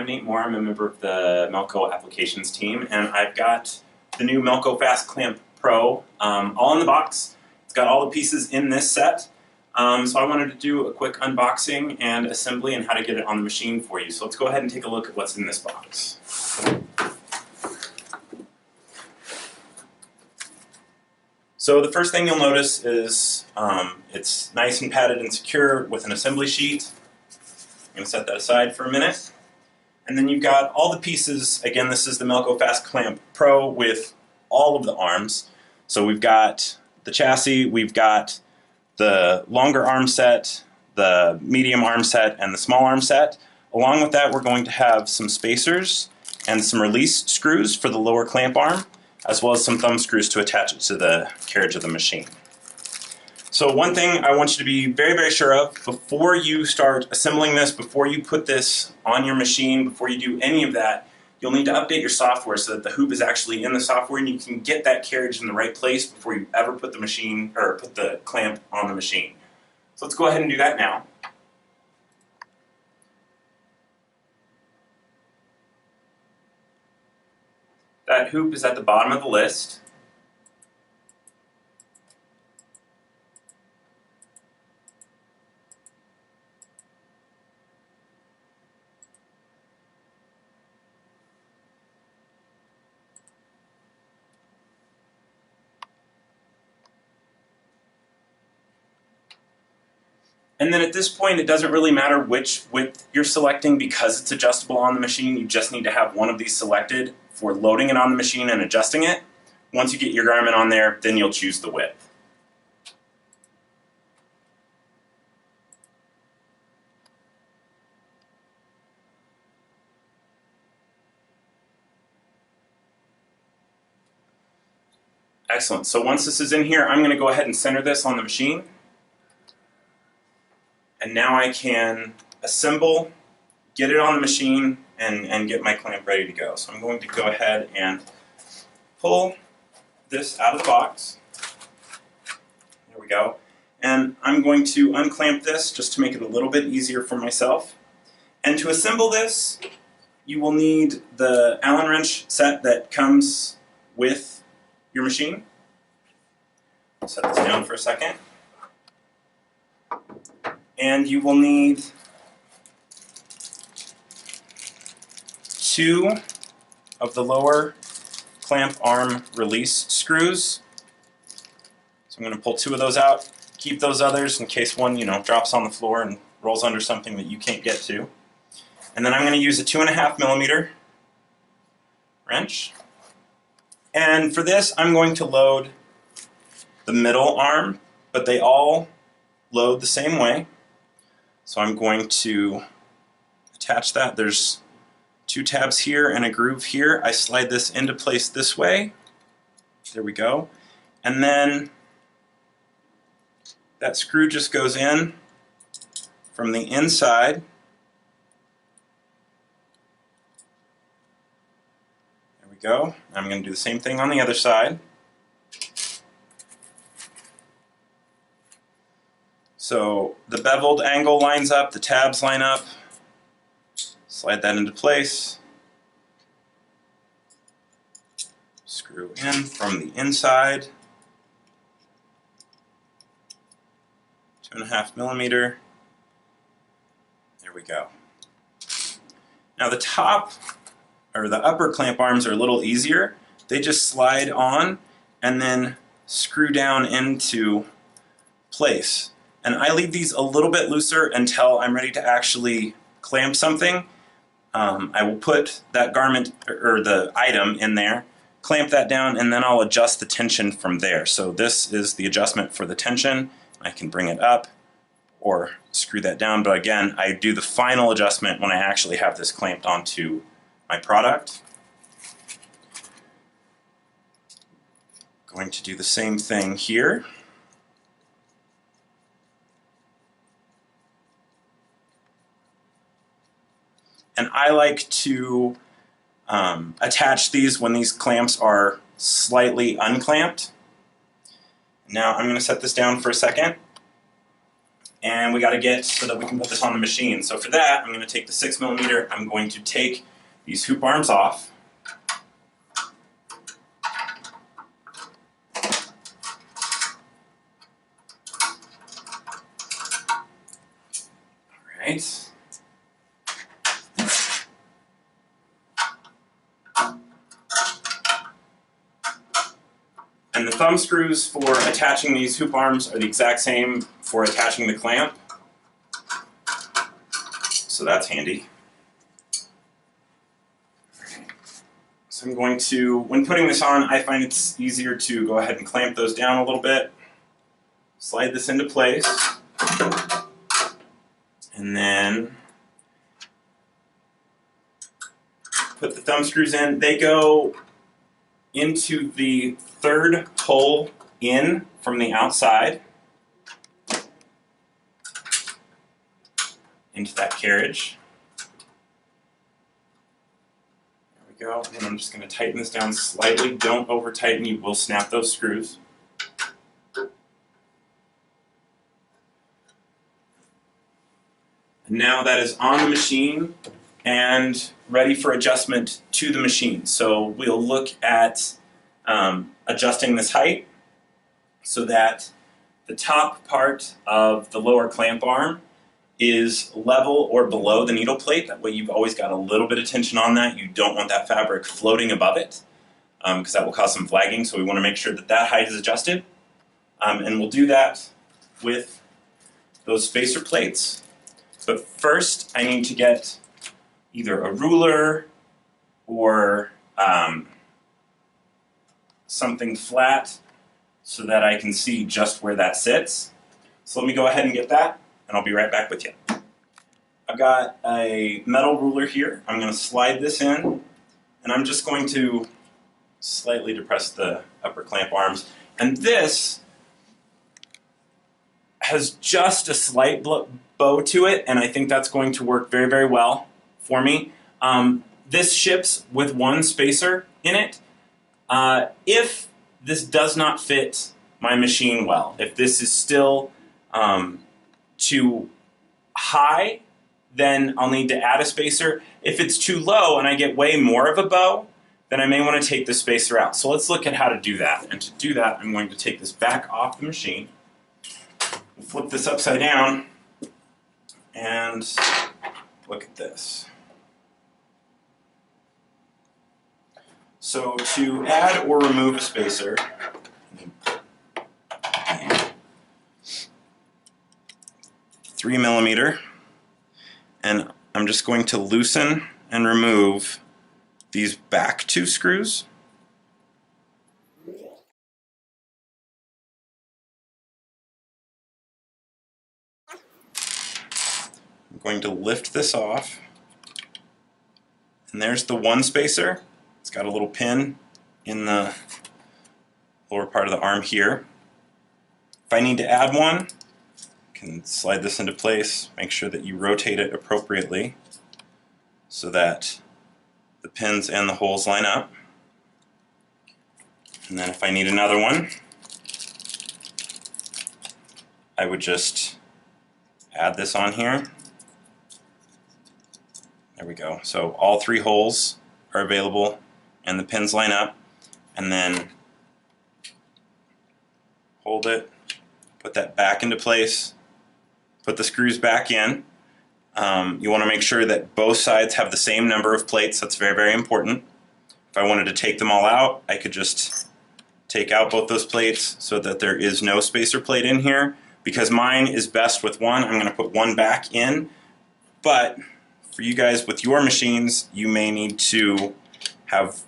I'm Nate Moore. I'm a member of the Melco applications team, and I've got the new Melco Fast Clamp Pro all in the box. It's got all the pieces in this set. So I wanted to do a quick unboxing and assembly and how to get it on the machine for you. So let's go ahead and take a look at what's in this box. So the first thing you'll notice is it's nice and padded and secure with an assembly sheet. I'm going to set that aside for a minute. And then you've got all the pieces. Again, this is the Melco Fast Clamp Pro with all of the arms. So we've got the chassis, we've got the longer arm set, the medium arm set, and the small arm set. Along with that, we're going to have some spacers and some release screws for the lower clamp arm, as well as some thumb screws to attach it to the carriage of the machine. So one thing I want you to be very, very sure of before you start assembling this, before you put this on your machine, before you do any of that, you'll need to update your software so that the hoop is actually in the software and you can get that carriage in the right place before you ever put the machine or put the clamp on the machine. So let's go ahead and do that now. That hoop is at the bottom of the list. And then at this point, it doesn't really matter which width you're selecting because it's adjustable on the machine. You just need to have one of these selected for loading it on the machine and adjusting it. Once you get your garment on there, then you'll choose the width. Excellent. So once this is in here, I'm going to go ahead and center this on the machine. And now I can assemble, get it on the machine, and get my clamp ready to go. So I'm going to go ahead and pull this out of the box. There we go. And I'm going to unclamp this just to make it a little bit easier for myself. And to assemble this, you will need the Allen wrench set that comes with your machine. I'll set this down for a second. And you will need 2 of the lower clamp arm release screws. So I'm going to pull 2 of those out, keep those others in case one, drops on the floor and rolls under something that you can't get to. And then I'm going to use a 2.5mm wrench. And for this, I'm going to load the middle arm, but they all load the same way. So I'm going to attach that. There's 2 tabs here and a groove here. I slide this into place this way. There we go. And then that screw just goes in from the inside. There we go. I'm going to do the same thing on the other side. So the beveled angle lines up, the tabs line up, slide that into place, screw in from the inside, 2.5mm, there we go. Now the top, or the upper clamp arms are a little easier. They just slide on and then screw down into place. And I leave these a little bit looser until I'm ready to actually clamp something. I will put that garment or the item in there, clamp that down, and then I'll adjust the tension from there. So this is the adjustment for the tension. I can bring it up or screw that down, but again, I do the final adjustment when I actually have this clamped onto my product. Going to do the same thing here. And I like to attach these when these clamps are slightly unclamped. Now I'm going to set this down for a second. and we got to get so that we can put this on the machine. So for that, I'm going to take the 6mm, I'm going to take these hoop arms off. Alright. And the thumb screws for attaching these hoop arms are the exact same for attaching the clamp. So that's handy. So I'm going to, when putting this on, I find it's easier to go ahead and clamp those down a little bit. Slide this into place. And then put the thumb screws in. They go into the third hole in from the outside into that carriage. There we go. And I'm just going to tighten this down slightly. Don't over tighten, you will snap those screws. And now that is on the machine and ready for adjustment to the machine. So we'll look at adjusting this height so that the top part of the lower clamp arm is level or below the needle plate. That way you've always got a little bit of tension on that. You don't want that fabric floating above it because that will cause some flagging. So we want to make sure that that height is adjusted. And we'll do that with those spacer plates. But first I need to get either a ruler or something flat so that I can see just where that sits. So let me go ahead and get that, and I'll be right back with you. I've got a metal ruler here. I'm going to slide this in, and I'm just going to slightly depress the upper clamp arms. And this has just a slight bow to it, and I think that's going to work very, very well for me. This ships with one spacer in it. If this does not fit my machine well, if this is still too high, then I'll need to add a spacer. If it's too low and I get way more of a bow, then I may want to take the spacer out. So let's look at how to do that. And to do that, I'm going to take this back off the machine, flip this upside down, and look at this. So to add or remove a spacer, 3mm, and I'm just going to loosen and remove these back two screws. I'm going to lift this off, and there's the one spacer. It's got a little pin in the lower part of the arm here. If I need to add one, I can slide this into place, make sure that you rotate it appropriately so that the pins and the holes line up. And then if I need another one, I would just add this on here. There we go. So all three holes are available and the pins line up, and then hold it, put that back into place, put the screws back in. You want to make sure that both sides have the same number of plates. That's very, very important. If I wanted to take them all out, I could just take out both those plates so that there is no spacer plate in here. Because mine is best with one, I'm going to put one back in, but for you guys with your machines, you may need to have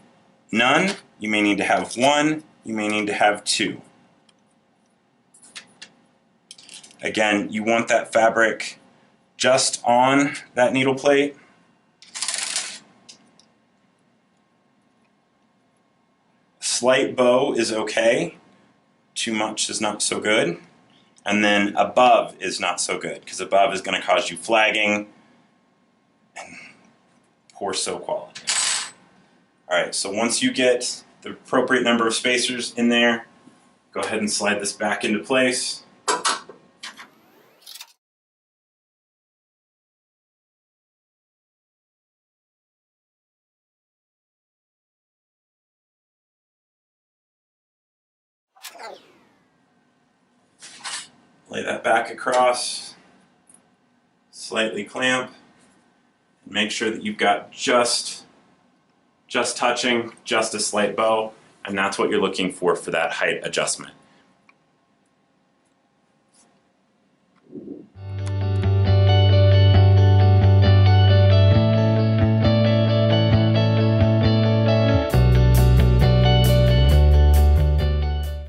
none, you may need to have one, you may need to have two. Again, you want that fabric just on that needle plate. Slight bow is okay, too much is not so good, and then above is not so good, because above is going to cause you flagging and poor sew quality. Alright, so once you get the appropriate number of spacers in there, go ahead and slide this back into place. Lay that back across, slightly clamp, and make sure that you've got just touching, just a slight bow, and that's what you're looking for that height adjustment.